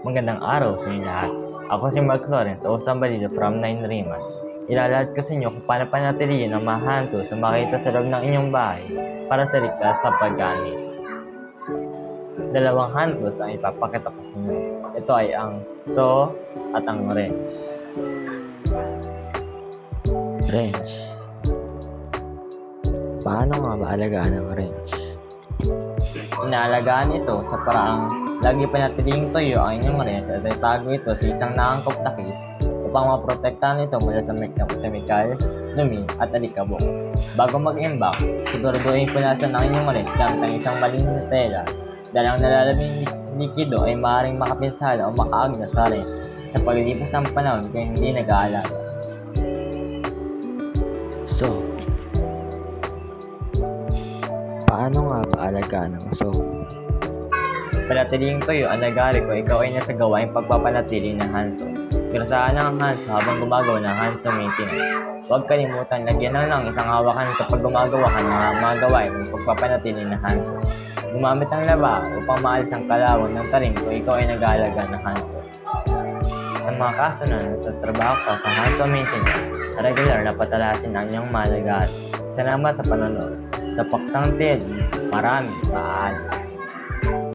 Magandang araw sa inyo lahat. Ako si Mark Lawrence o Sambalilo from 9 Rimas. Ilalahad ko sa inyo kung paano panatilihin ang mahanto sa makita sa loob ng inyong bahay para sa ligtas na paggamit. Dalawang hantos ang ipapakita ko sa inyo. Ito ay ang saw at ang wrench. Wrench. Paano nga ba alagaan ang wrench? Inaalagaan ito sa paraang lagi panatiling tuyo ang inyong wrench at itago ito sa isang naangkop na case upang maprotektahan ito mula sa chemical, dumi at alikabok. Bago mag-imbak, siguraduhin punasan ang inyong wrench gamit ang isang malinis na tela dahil ang nalalabing likido ay maaaring makapinsala o makaagnas sa wrench sa paglipas ng panahon kung hindi nag-aalaga. So, paano nga ba alagaan ng saw? Panatiling tuyo ang nag-aari kung ikaw ay nasa gawaing pagpapanatili ng handsaw. Pirasahan ang handsaw habang gumagawa ng handsaw maintenance. Huwag kalimutan lagyan lang isang hawakan kapag gumagawa ka ng mga gawain ng pagpapanatili ng handsaw. Gumamit ng laba upang maalis ang kalawang ng tarim kung ikaw ay nag-aalaga ng handsaw. Sa mga kaso na nagtatrabaho ka sa handsaw maintenance, regular na patalasin ang inyong malagaan. Salamat sa panonood. Sa Paksang Ted, maraming paalam.